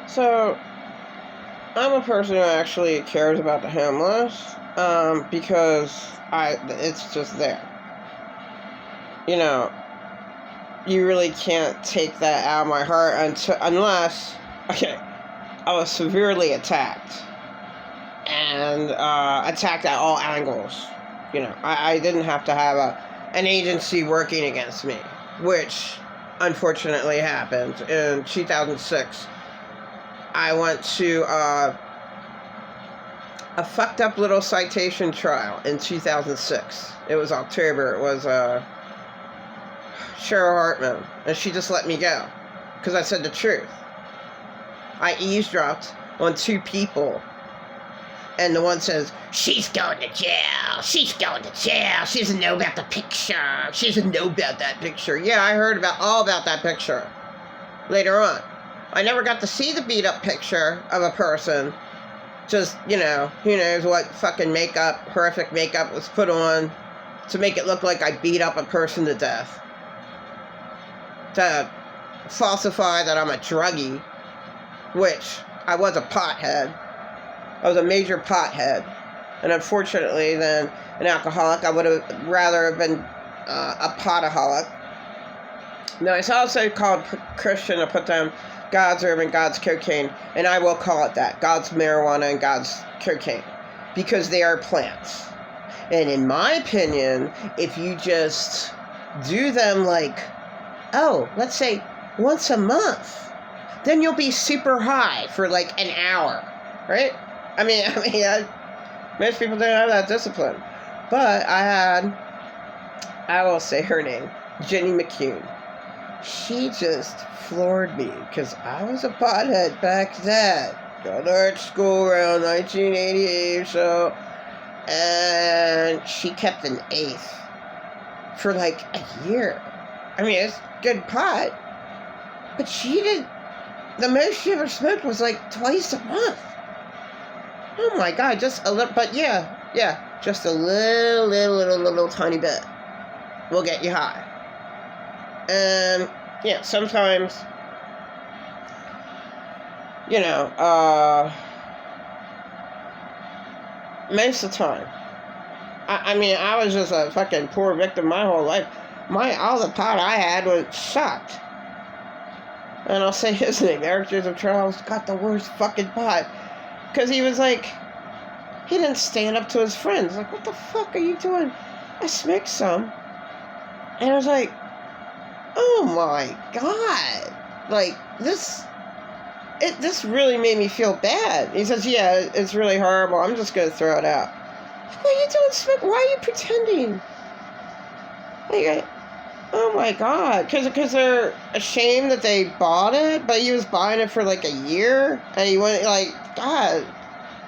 So, I'm a person who actually cares about the homeless, because it's just there. You know, you really can't take that out of my heart unless, okay, I was severely attacked, and attacked at all angles. I didn't have to have an agency working against me, which unfortunately happened in 2006. I went to a fucked up little citation trial in 2006. It was October. It was Cheryl Hartman, and she just let me go because I said the truth. I eavesdropped on two people, and the one says, "She's going to jail. She's going to jail. She doesn't know about the picture. She doesn't know about that picture." Yeah, I heard all about that picture later on. I never got to see the beat-up picture of a person. Just, who knows what fucking horrific makeup was put on to make it look like I beat up a person to death. To falsify that I'm a druggie, which I was a pothead. I was a major pothead. And unfortunately, then, an alcoholic, I would have rather have been a potaholic. Now, it's also called Christian to put down God's herb and God's cocaine, and I will call it that. God's marijuana and God's cocaine. Because they are plants. And in my opinion, if you just do them let's say once a month, then you'll be super high for an hour, right? I mean, most people don't have that discipline. But I will say her name, Jenny McCune. She just floored me because I was a pothead back then. Got to art school around 1988 or so. And she kept an eighth for a year. I mean, it's good pot. But the most she ever smoked was twice a month. Oh my God, just a little, but yeah, just a little tiny bit will get you high. And, yeah, sometimes, most of the time, I was just a fucking poor victim my whole life. All the pot I had was sucked. And I'll say his name, Eric Joseph Charles, got the worst fucking pot. Because he was he didn't stand up to his friends. What the fuck are you doing? I smoked some. And I was oh my God. This really made me feel bad. He says, yeah, it's really horrible. I'm just going to throw it out. What are you doing, smoke? Why are you pretending? Oh my God. Because they're ashamed that they bought it, but he was buying it for a year. And he went God,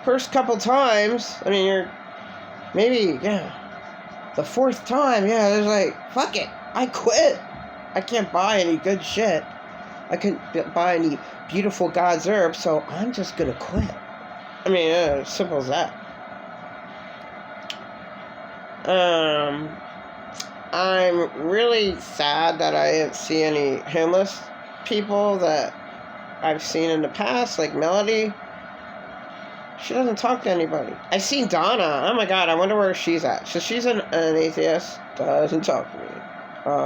first couple times, you're maybe, the fourth time, there's fuck it. I quit. I can't buy any good shit. I couldn't buy any beautiful God's herb, so I'm just gonna quit. As simple as that. I'm really sad that I didn't see any homeless people that I've seen in the past, like Melody. She doesn't talk to anybody. I seen Donna. Oh my God, I wonder where she's at. So she's an atheist. Doesn't talk to me.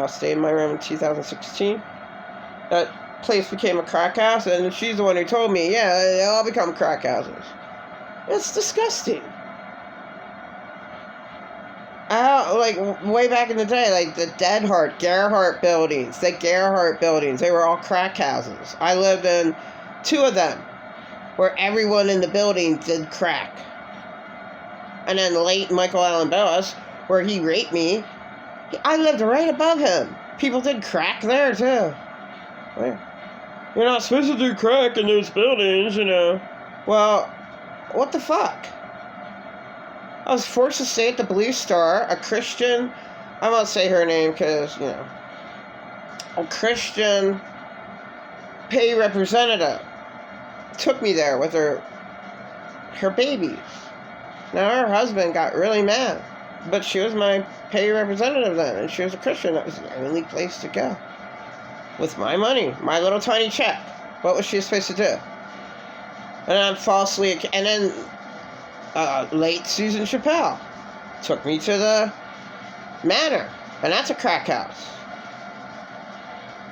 Stayed in my room in 2016. That place became a crack house, and she's the one who told me, yeah, they all become crack houses. It's disgusting. Way back in the day, the Gerhardt buildings, they were all crack houses. I lived in 2 of them, where everyone in the building did crack. And then late Michael Allen Bellis, where he raped me, I lived right above him. People did crack there, too. You're not supposed to do crack in those buildings, Well, what the fuck? I was forced to stay at the Blue Star, a Christian, I won't say her name because, a Christian pay representative took me there with her babies. Now, her husband got really mad, but she was my pay representative then, and she was a Christian. That was the only place to go. With my money, my little tiny check. What was she supposed to do? And I'm falsely, and then late Susan Chappelle took me to the Manor, and that's a crack house.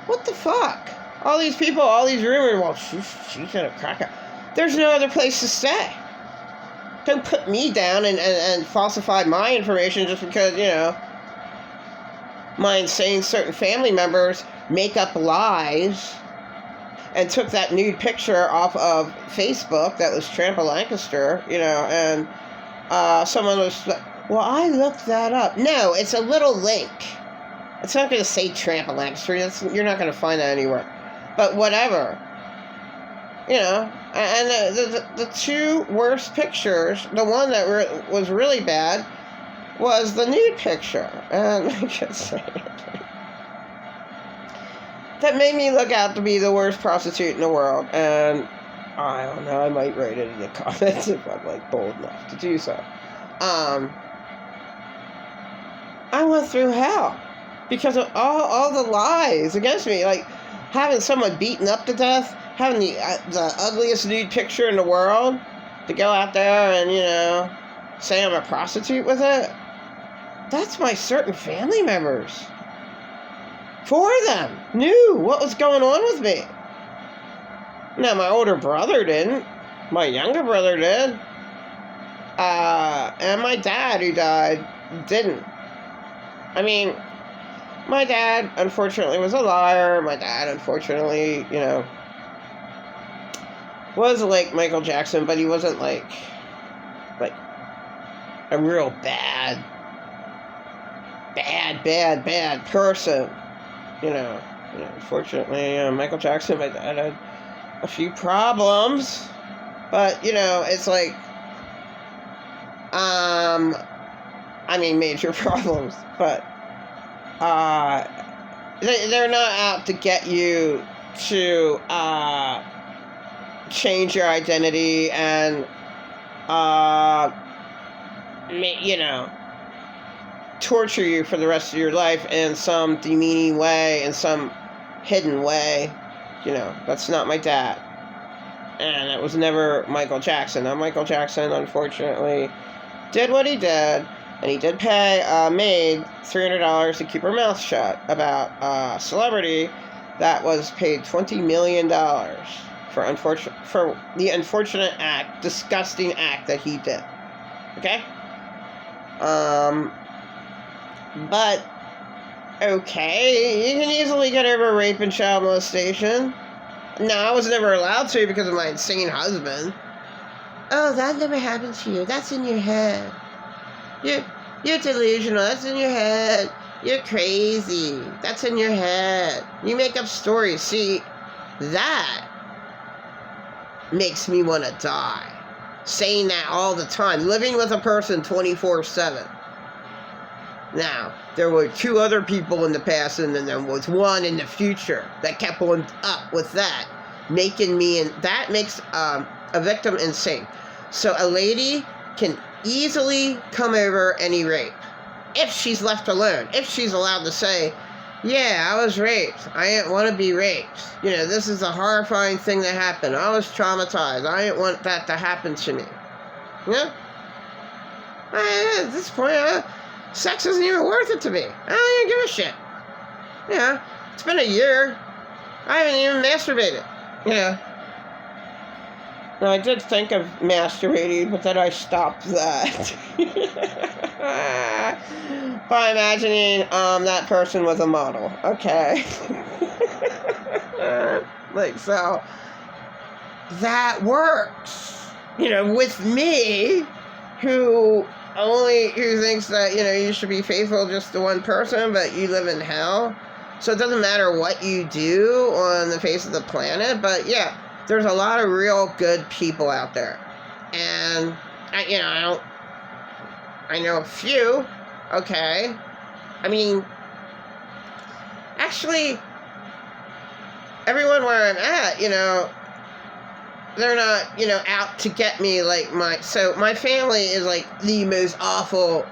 What the fuck? All these people, all these rumors, well, she's in a crack house. There's no other place to stay. Don't put me down and falsify my information just because, you know, my insane certain family members make up lies and took that nude picture off of Facebook that was Trampa Lancaster, you know, and someone was like, well, I looked that up. No, it's a little link. It's not going to say Trampa Lancaster. You're not going to find that anywhere. But whatever. You know, and the two worst pictures, the one that was really bad was the nude picture. And I can say it. That made me look out to be the worst prostitute in the world. And I don't know, I might write it in the comments if I'm like bold enough to do so. I went through hell because of all the lies against me. Like having someone beaten up to death, having the ugliest nude picture in the world, to go out there and, you know, say I'm a prostitute with it. That's my certain family members. 4 of them knew what was going on with me. Now, my older brother didn't. My younger brother did. And my dad, who died, didn't. I mean, my dad, unfortunately, was a liar. My dad, unfortunately, you know, was like Michael Jackson, but he wasn't like a real bad person. You know, unfortunately, Michael Jackson, my dad had a few problems, but, you know, it's like, I mean, major problems, but, they're not out to get you to, change your identity and, you know, torture you for the rest of your life in some demeaning way, in some hidden way. You know, that's not my dad. And it was never Michael Jackson. Now, Michael Jackson, unfortunately, did what he did, and he did pay a maid $300 to keep her mouth shut about a celebrity that was paid $20 million for the unfortunate act, disgusting act that he did. Okay? But, okay, you can easily get over rape and child molestation. No, I was never allowed to because of my insane husband. Oh, that never happened to you. That's in your head. You're delusional. That's in your head. You're crazy. That's in your head. You make up stories. See, that makes me want to die. Saying that all the time. Living with a person 24/7. Now, there were 2 other people in the past, and then there was one in the future that kept on up with that, making me, and that makes a victim insane. So a lady can easily come over any rape if she's left alone, if she's allowed to say, yeah, I was raped. I didn't want to be raped. You know, this is a horrifying thing that happened. I was traumatized. I didn't want that to happen to me. You know? At this point, sex isn't even worth it to me. I don't even give a shit. Yeah, it's been a year. I haven't even masturbated. Yeah. Now, I did think of masturbating, but then I stopped that. By imagining that person was a model. Okay. Like, so, that works. You know, with me, who thinks that, you know, you should be faithful just to one person, but you live in hell. So it doesn't matter what you do on the face of the planet, but yeah, there's a lot of real good people out there. And, I know a few, okay. I mean, actually, everyone where I'm at, you know, they're not, you know, out to get me like so my family is like the most awful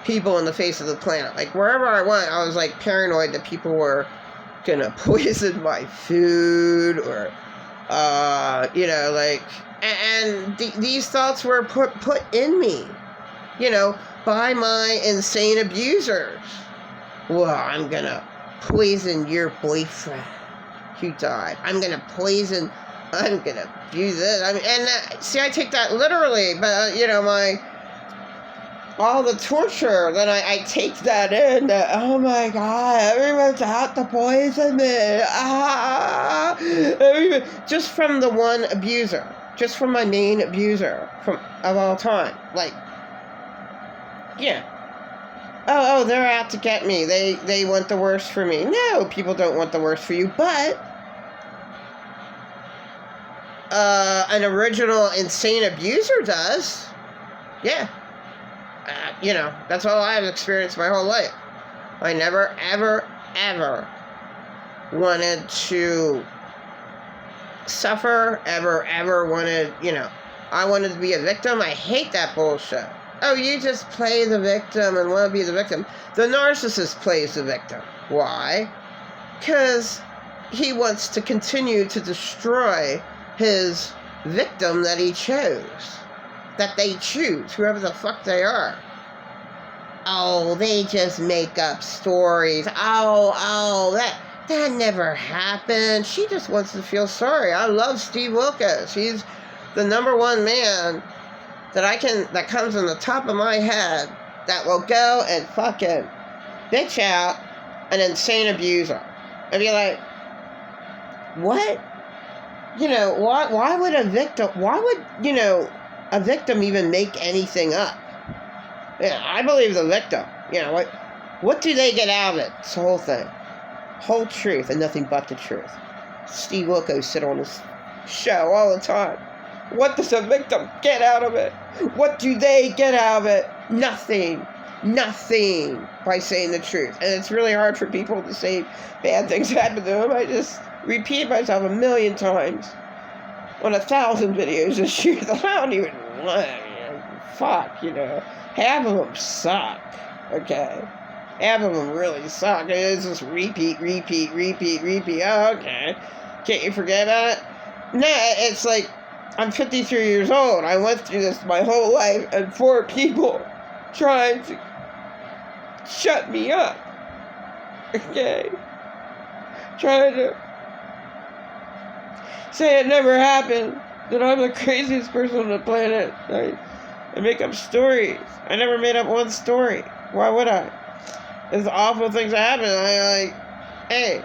people on the face of the planet. Like wherever I went, I was like paranoid that people were gonna poison my food or Like, and these thoughts were put in me, by my insane abusers. Well, I'm gonna poison your boyfriend who died. I'm gonna abuse it. See, I take that literally, but all the torture, then I take that in, that, oh my God, everyone's out to poison me. Just from the one abuser, just from my main abuser of all time. Like, yeah. Oh, they're out to get me. They want the worst for me. No, people don't want the worst for you, but an original insane abuser does. Yeah. That's all I've experienced my whole life. I never, ever, ever wanted to suffer, ever wanted, I wanted to be a victim. I hate that bullshit. Oh, you just play the victim and want to be the victim. The narcissist plays the victim. Why? Because he wants to continue to destroy his victim that he chose. That they choose, whoever the fuck they are. Oh, they just make up stories. Oh, that never happened. She just wants to feel sorry. I love Steve Wilkos. He's the number one man that comes on the top of my head that will go and fucking bitch out an insane abuser. And be like, what? Why would a victim even make anything up? Yeah, I believe the victim. What do they get out of it? It's the whole thing. Whole truth and nothing but the truth. Steve Wilkos sit on his show all the time. What does a victim get out of it? What do they get out of it? Nothing. Nothing by saying the truth. And it's really hard for people to say bad things happen to them. I just repeat myself a million times on 1,000 videos this year that I don't even fuck, half of them suck, okay? Half of them really suck. It's just repeat. Oh, okay. Can't you forget about it? No, it's like, I'm 53 years old. I went through this my whole life, and 4 people trying to shut me up, okay? Trying to say it never happened, that I'm the craziest person on the planet. I make up stories. I never made up one story. Why would I? There's awful things that happen. Hey,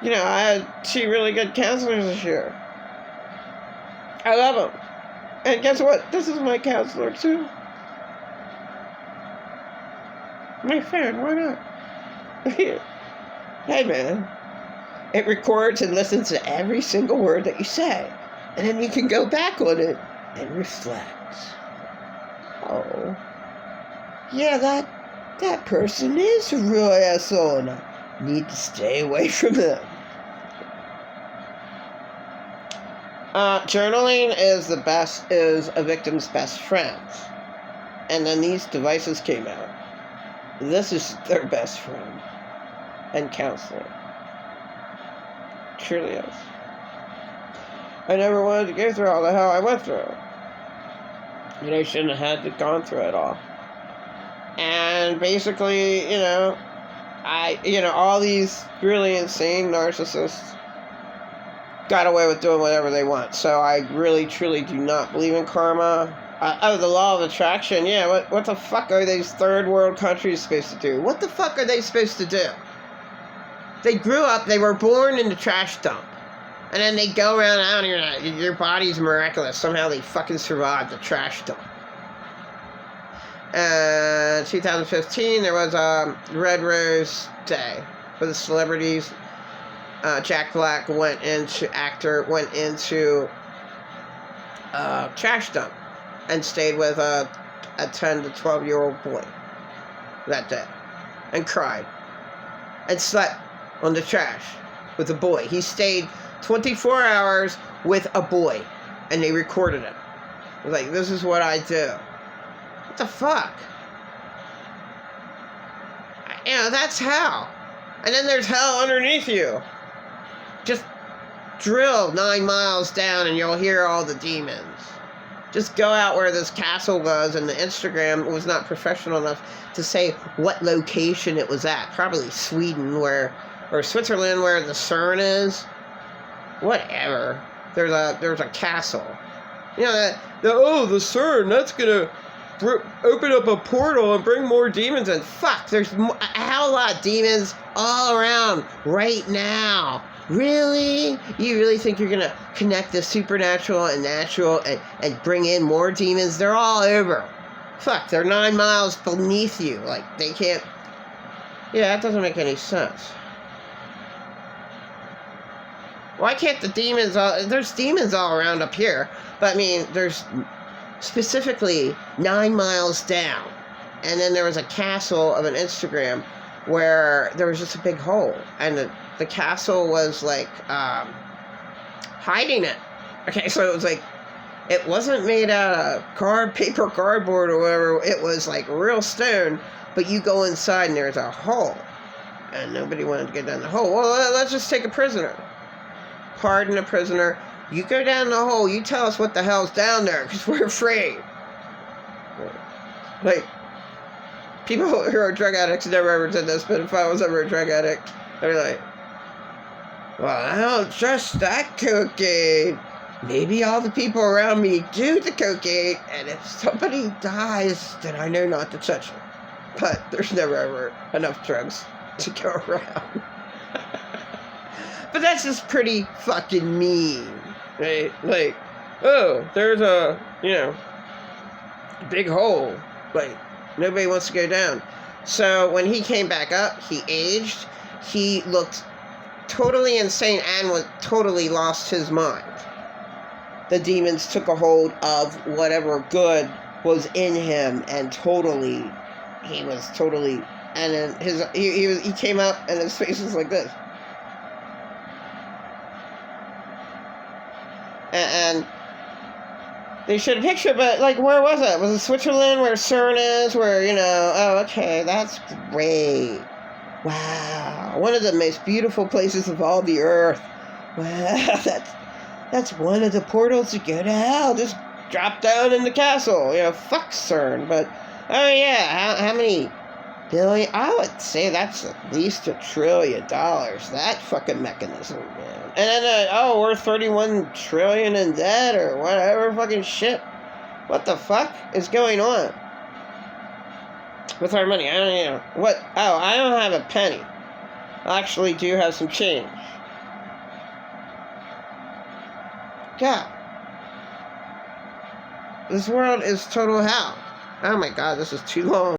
I had 2 really good counselors this year. I love them. And guess what? This is my counselor too. My friend, why not? Hey man, it records and listens to every single word that you say. And then you can go back on it and reflect. Oh, yeah, that person is a real asshole, and I need to stay away from them. Journaling is a victim's best friend. And then these devices came out. This is their best friend and counselor. Truly is. I never wanted to go through all the hell I went through. I shouldn't have had to gone through it all. And basically, all these really insane narcissists got away with doing whatever they want. So I really, truly do not believe in karma. The law of attraction. Yeah, what the fuck are these third world countries supposed to do? What the fuck are they supposed to do? They grew up, they were born in the trash dump. And then they go around, your body's miraculous. Somehow they fucking survived the trash dump. 2015, there was a Red Rose Day for the celebrities. Jack Black went into trash dump and stayed with a 10 to 12-year-old boy that day and cried and slept on the trash with a boy. He stayed 24 hours with a boy, and they recorded it. Like, this is what I do. What the fuck? That's hell. And then there's hell underneath you. Just drill 9 miles down and you'll hear all the demons. Just go out where this castle was, and the Instagram was not professional enough to say what location it was at. Probably Sweden or Switzerland where the CERN is. Whatever. There's a castle. You know, the CERN, that's gonna open up a portal and bring more demons in. Fuck, there's a hell lot of demons all around right now. Really? You really think you're gonna connect the supernatural and natural and bring in more demons? They're all over. Fuck, they're 9 miles beneath you. Like, they can't... Yeah, that doesn't make any sense. Why can't the demons there's demons all around up here, but I mean, there's specifically 9 miles down. And then there was a castle of an Instagram where there was just a big hole, and the castle was like hiding it. Okay, so it was like, it wasn't made out of paper cardboard or whatever. It was like real stone, but you go inside and there's a hole, and nobody wanted to get down the hole. Well, let's just take a prisoner. Pardon a prisoner. You go down the hole. You tell us what the hell's down there, because we're afraid. Like, people who are drug addicts never ever did this, but if I was ever a drug addict, I'd be like, well, I don't trust that cocaine. Maybe all the people around me do the cocaine, and if somebody dies, then I know not to touch it. But there's never ever enough drugs to go around. But that's just pretty fucking mean, right? Like, oh, there's a, big hole. Like, nobody wants to go down. So when he came back up, he aged. He looked totally insane and was totally lost his mind. The demons took a hold of whatever good was in him, and he was totally, and then he came up and his face was like this. And they showed a picture, but, like, where was it? Was it Switzerland, where CERN is, where, oh, okay, that's great. Wow, one of the most beautiful places of all the earth. Wow, that's one of the portals to go to hell. Just drop down in the castle. Fuck CERN. But, oh, yeah, how many billion? I would say that's at least $1 trillion. That fucking mechanism, man. And then, we're 31 trillion in debt or whatever fucking shit. What the fuck is going on with our money? I don't know. What? Oh, I don't have a penny. I actually do have some change. God. This world is total hell. Oh my god, this is too long.